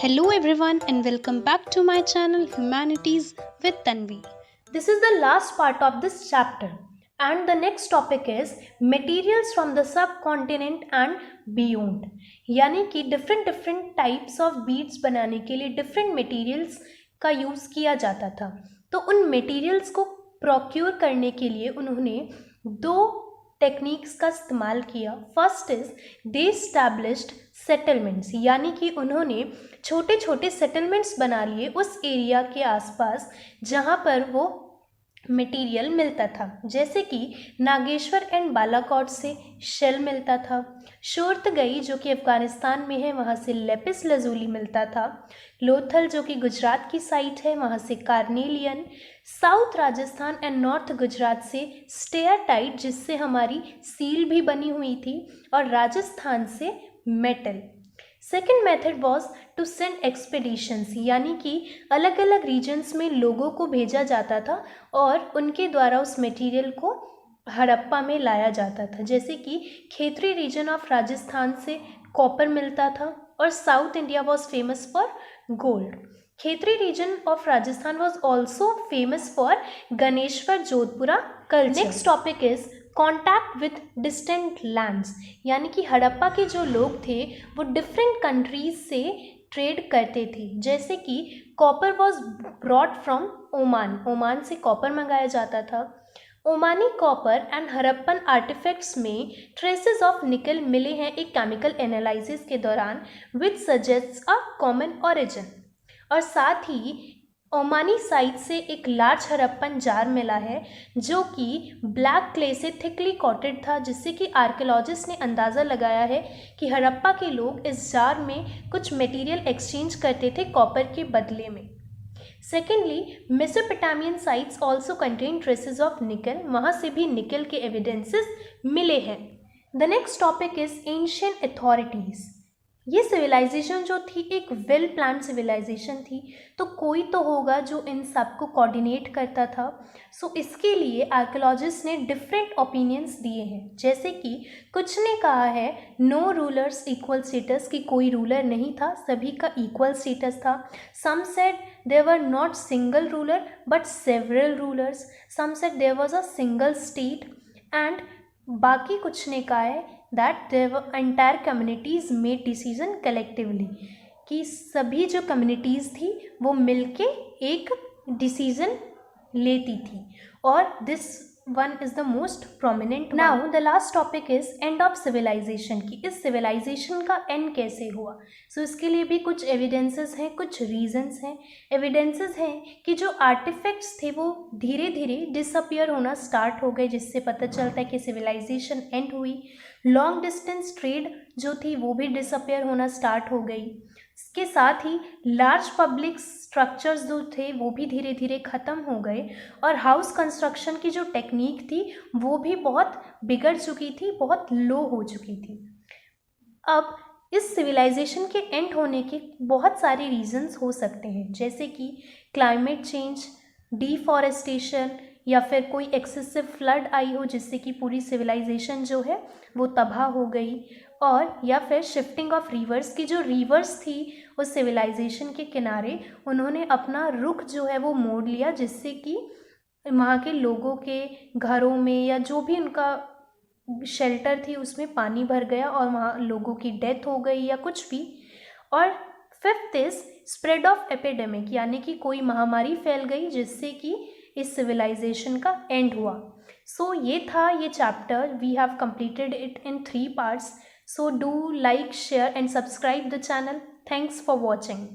Hello everyone and welcome back to my channel Humanities with Tanvi. This is the last part of this chapter, and the next topic is materials from the subcontinent and beyond. यानी कि different types of beads बनाने के लिए different materials का use किया जाता था. तो उन materials को procure करने के लिए उन्होंने दो टेक्निक्स का इस्तेमाल किया. First is they established settlements, यानी कि उन्होंने छोटे छोटे सेटलमेंट्स बना लिए उस एरिया के आसपास जहाँ पर वो मटेरियल मिलता था. जैसे कि नागेश्वर एंड बालाकोट से शेल मिलता था. शोर्तगई जो कि अफगानिस्तान में है वहाँ से लेपिस लजूली मिलता था. लोथल जो कि गुजरात की साइट है वहाँ से carnelian. South Rajasthan and north Gujarat से स्टेयरटाइट जिससे हमारी सील भी बनी हुई थी. और राजस्थान से metal. Second method was to send expeditions, यानी कि अलग अलग रीजन्स में लोगों को भेजा जाता था और उनके द्वारा उस मटेरियल को हड़प्पा में लाया जाता था. जैसे कि खेतरी रीजन ऑफ राजस्थान से कॉपर मिलता था और south India was famous for gold. Khetri region of Rajasthan was also famous for Ganeshwar Jodhpura culture. Next topic is contact with distant lands, यानी कि हड़प्पा के जो लोग थे वो डिफरेंट कंट्रीज से ट्रेड करते थे. जैसे कि copper was brought from Oman, Oman से कॉपर मंगाया जाता था. Omani copper and Harappan artefacts में ट्रेसेस ऑफ निकल मिले हैं एक केमिकल एनालिसिस के दौरान विच सजेस्ट्स अ कॉमन ओरिजिन. और साथ ही ओमानी साइट से एक लार्ज हड़प्पन जार मिला है जो कि ब्लैक क्ले से थिकली कॉटेड था, जिससे कि आर्कियोलॉजिस्ट ने अंदाज़ा लगाया है कि हड़प्पा के लोग इस जार में कुछ मटेरियल एक्सचेंज करते थे कॉपर के बदले में. Secondly Mesopotamian sites also contain traces of निकल, वहाँ से भी निकल के एविडेंसेस मिले हैं. The next topic is ancient authorities. ये सिविलाइजेशन जो थी एक वेल प्लान सिविलाइजेशन थी, तो कोई तो होगा जो इन सब को कोऑर्डिनेट करता था. सो इसके लिए आर्कियोलॉजिस्ट ने डिफरेंट ओपिनियंस दिए हैं. जैसे कि कुछ ने कहा है नो रूलर्स इक्वल स्टेटस, कि कोई रूलर नहीं था, सभी का इक्वल स्टेटस था. Some said there were not single ruler but several rulers. Some said there was a single state. And बाकी कुछ ने कहा है that there entire communities made decision collectively, कि सभी जो कम्युनिटीज़ थी वो मिलके एक डिसीजन लेती थी. और this one is the most prominent. Now the last topic is end of civilisation, की इस सिविलाइजेशन का एंड कैसे हुआ. सो इसके लिए भी कुछ एविडेंसेस हैं, कुछ रीजंस हैं. एविडेंसेस हैं कि जो आर्टिफैक्ट्स थे वो धीरे धीरे डिसअपियर होना स्टार्ट हो गए, जिससे पता चलता है कि सिविलाइजेशन एंड हुई. लॉन्ग डिस्टेंस ट्रेड जो थी वो भी डिसअपियर होना स्टार्ट हो गई. इसके साथ ही लार्ज पब्लिक स्ट्रक्चर्स जो थे वो भी धीरे धीरे ख़त्म हो गए. और हाउस कंस्ट्रक्शन की जो टेक्निक थी वो भी बहुत बिगड़ चुकी थी, बहुत लो हो चुकी थी. अब इस सिविलाइजेशन के एंड होने के बहुत सारे रीजंस हो सकते हैं, जैसे कि क्लाइमेट चेंज, डिफॉरेस्टेशन, या फिर कोई एक्सेसिव फ्लड आई हो जिससे कि पूरी सिविलाइजेशन जो है वो तबाह हो गई. और या फिर शिफ्टिंग ऑफ रिवर्स, की जो रिवर्स थी उस सिविलाइजेशन के किनारे उन्होंने अपना रुख जो है वो मोड़ लिया, जिससे कि वहाँ के लोगों के घरों में या जो भी उनका शेल्टर थी उसमें पानी भर गया और वहाँ लोगों की डेथ हो गई या कुछ भी. और fifth is spread of epidemic, यानी कि कोई महामारी फैल गई जिससे कि इस सिविलाइजेशन का एंड हुआ. सो ये था ये chapter. We have completed it in 3 parts. So do like, share and subscribe the channel. Thanks for watching.